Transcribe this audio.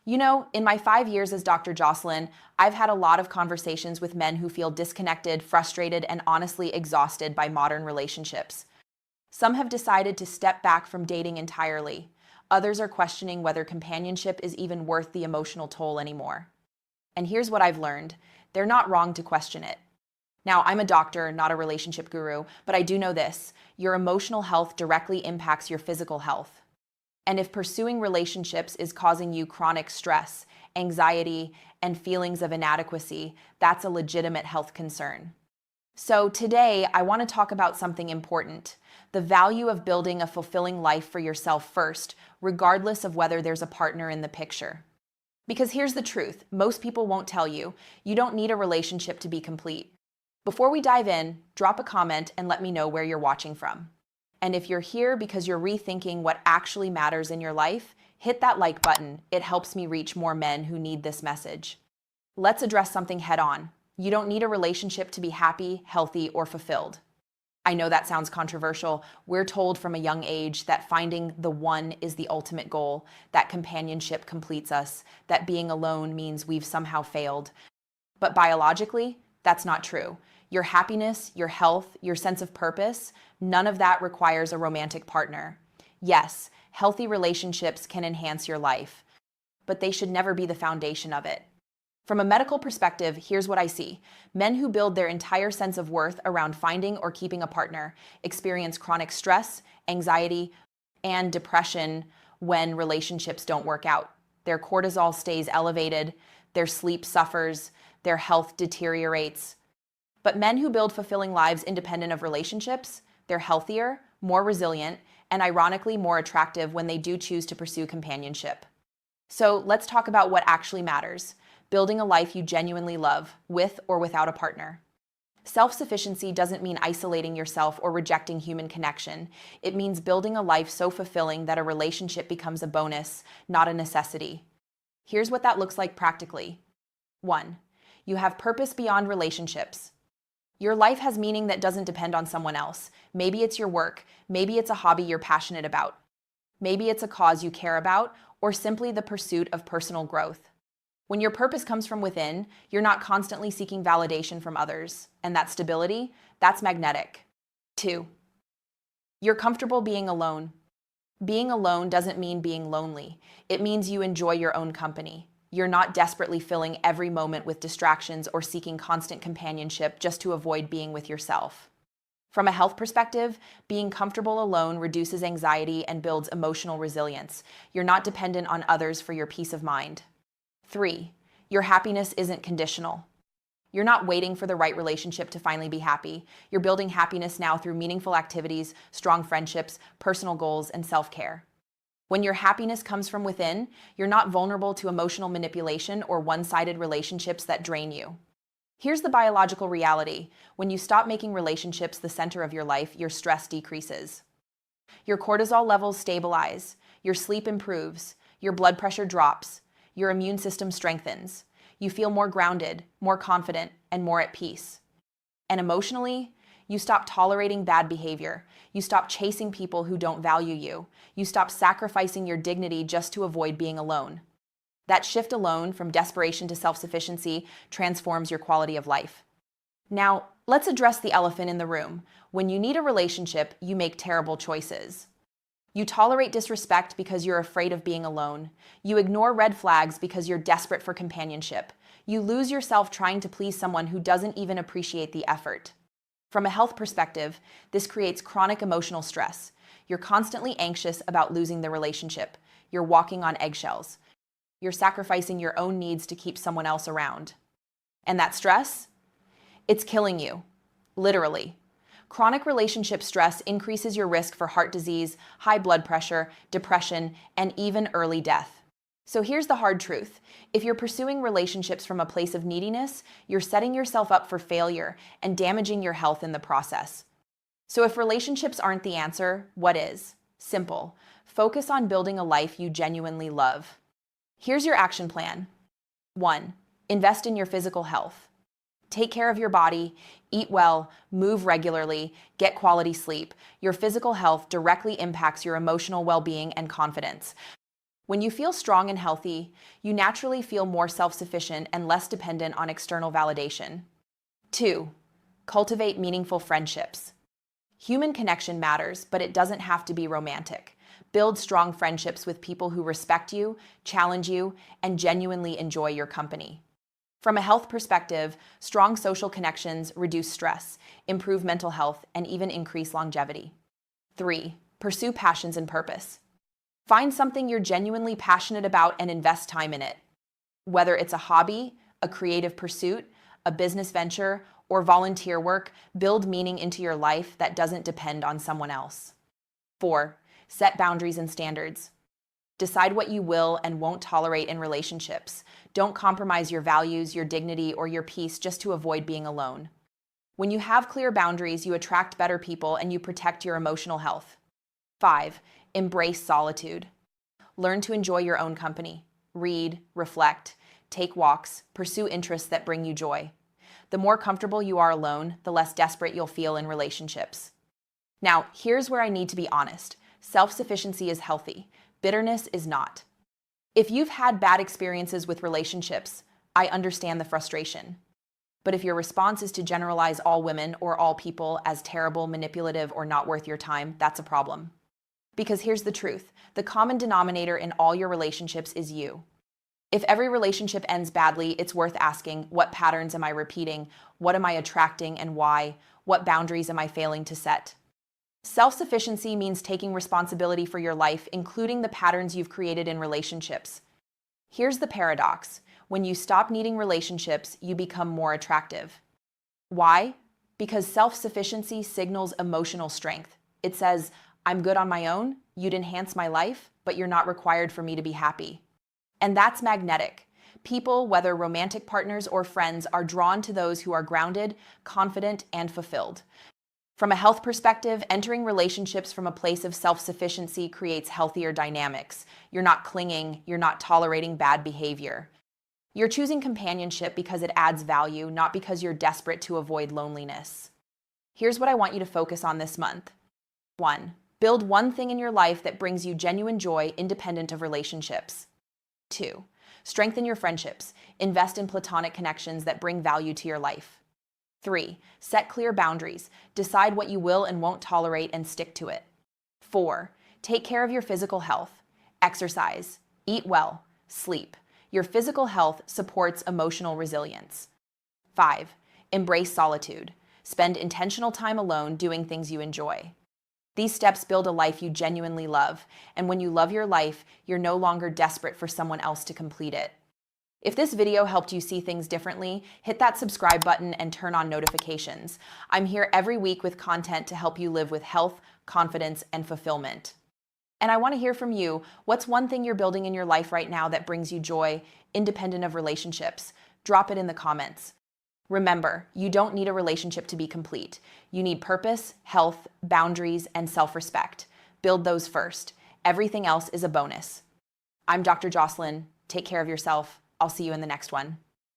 You know, in my 5 years as Dr. Jocelyn, I've had a lot of conversations with men who feel disconnected, frustrated, and honestly exhausted by modern relationships. Some have decided to step back from dating entirely. Others are questioning whether companionship is even worth the emotional toll anymore. And here's what I've learned. They're not wrong to question it. Now, I'm a doctor, not a relationship guru, but I do know this. Your emotional health directly impacts your physical health. And if pursuing relationships is causing you chronic stress, anxiety, and feelings of inadequacy, that's a legitimate health concern. So today, I want to talk about something important, the value of building a fulfilling life for yourself first, regardless of whether there's a partner in the picture. Because here's the truth, most people won't tell you, you don't need a relationship to be complete. Before we dive in, drop a comment and let me know where you're watching from. And if you're here because you're rethinking what actually matters in your life, hit that like button. It helps me reach more men who need this message. Let's address something head on. You don't need a relationship to be happy, healthy, or fulfilled. I know that sounds controversial. We're told from a young age that finding the one is the ultimate goal, that companionship completes us, that being alone means we've somehow failed. But biologically, that's not true. Your happiness, your health, your sense of purpose, none of that requires a romantic partner. Yes, healthy relationships can enhance your life, but they should never be the foundation of it. From a medical perspective, here's what I see. Men who build their entire sense of worth around finding or keeping a partner experience chronic stress, anxiety, and depression when relationships don't work out. Their cortisol stays elevated, their sleep suffers, their health deteriorates. But men who build fulfilling lives independent of relationships, they're healthier, more resilient, and ironically more attractive when they do choose to pursue companionship. So let's talk about what actually matters. Building a life you genuinely love, with or without a partner. Self-sufficiency doesn't mean isolating yourself or rejecting human connection. It means building a life so fulfilling that a relationship becomes a bonus, not a necessity. Here's what that looks like practically. 1. You have purpose beyond relationships. Your life has meaning that doesn't depend on someone else. Maybe it's your work, maybe it's a hobby you're passionate about, maybe it's a cause you care about, or simply the pursuit of personal growth. When your purpose comes from within, you're not constantly seeking validation from others, and that stability, that's magnetic. 2. You're comfortable being alone. Being alone doesn't mean being lonely. It means you enjoy your own company. You're not desperately filling every moment with distractions or seeking constant companionship just to avoid being with yourself. From a health perspective, being comfortable alone reduces anxiety and builds emotional resilience. You're not dependent on others for your peace of mind. 3. Your happiness isn't conditional. You're not waiting for the right relationship to finally be happy. You're building happiness now through meaningful activities, strong friendships, personal goals, and self-care. When your happiness comes from within, you're not vulnerable to emotional manipulation or one-sided relationships that drain you. Here's the biological reality. When you stop making relationships the center of your life, your stress decreases. Your cortisol levels stabilize, your sleep improves, your blood pressure drops, your immune system strengthens. You feel more grounded, more confident, and more at peace. And emotionally, you stop tolerating bad behavior. You stop chasing people who don't value you. You stop sacrificing your dignity just to avoid being alone. That shift alone from desperation to self-sufficiency transforms your quality of life. Now, let's address the elephant in the room. When you need a relationship, you make terrible choices. You tolerate disrespect because you're afraid of being alone. You ignore red flags because you're desperate for companionship. You lose yourself trying to please someone who doesn't even appreciate the effort. From a health perspective, this creates chronic emotional stress. You're constantly anxious about losing the relationship. You're walking on eggshells. You're sacrificing your own needs to keep someone else around. And that stress? It's killing you. Literally. Chronic relationship stress increases your risk for heart disease, high blood pressure, depression, and even early death. So here's the hard truth. If you're pursuing relationships from a place of neediness, you're setting yourself up for failure and damaging your health in the process. So if relationships aren't the answer, what is? Simple. Focus on building a life you genuinely love. Here's your action plan. 1. Invest in your physical health. Take care of your body, eat well, move regularly, get quality sleep. Your physical health directly impacts your emotional well-being and confidence. When you feel strong and healthy, you naturally feel more self-sufficient and less dependent on external validation. 2. Cultivate meaningful friendships. Human connection matters, but it doesn't have to be romantic. Build strong friendships with people who respect you, challenge you, and genuinely enjoy your company. From a health perspective, strong social connections reduce stress, improve mental health, and even increase longevity. 3. Pursue passions and purpose. Find something you're genuinely passionate about and invest time in it. Whether it's a hobby, a creative pursuit, a business venture, or volunteer work, build meaning into your life that doesn't depend on someone else. 4. Set boundaries and standards. Decide what you will and won't tolerate in relationships. Don't compromise your values, your dignity, or your peace just to avoid being alone. When you have clear boundaries, you attract better people and you protect your emotional health. 5. Embrace solitude. Learn to enjoy your own company. Read, reflect, take walks, pursue interests that bring you joy. The more comfortable you are alone, the less desperate you'll feel in relationships. Now, here's where I need to be honest. Self-sufficiency is healthy. Bitterness is not. If you've had bad experiences with relationships, I understand the frustration. But if your response is to generalize all women or all people as terrible, manipulative, or not worth your time, that's a problem. Because here's the truth. The common denominator in all your relationships is you. If every relationship ends badly, it's worth asking, what patterns am I repeating? What am I attracting and why? What boundaries am I failing to set? Self-sufficiency means taking responsibility for your life, including the patterns you've created in relationships. Here's the paradox. When you stop needing relationships, you become more attractive. Why? Because self-sufficiency signals emotional strength. It says, I'm good on my own, you'd enhance my life, but you're not required for me to be happy. And that's magnetic. People, whether romantic partners or friends, are drawn to those who are grounded, confident, and fulfilled. From a health perspective, entering relationships from a place of self-sufficiency creates healthier dynamics. You're not clinging, you're not tolerating bad behavior. You're choosing companionship because it adds value, not because you're desperate to avoid loneliness. Here's what I want you to focus on this month. 1. Build one thing in your life that brings you genuine joy, independent of relationships. 2. Strengthen your friendships. Invest in platonic connections that bring value to your life. 3. Set clear boundaries. Decide what you will and won't tolerate and stick to it. 4. Take care of your physical health. Exercise. Eat well. Sleep. Your physical health supports emotional resilience. 5. Embrace solitude. Spend intentional time alone doing things you enjoy. These steps build a life you genuinely love, and when you love your life, you're no longer desperate for someone else to complete it. If this video helped you see things differently, hit that subscribe button and turn on notifications. I'm here every week with content to help you live with health, confidence, and fulfillment. And I want to hear from you. What's one thing you're building in your life right now that brings you joy, independent of relationships? Drop it in the comments. Remember, you don't need a relationship to be complete. You need purpose, health, boundaries, and self-respect. Build those first. Everything else is a bonus. I'm Dr. Jocelyn. Take care of yourself. I'll see you in the next one.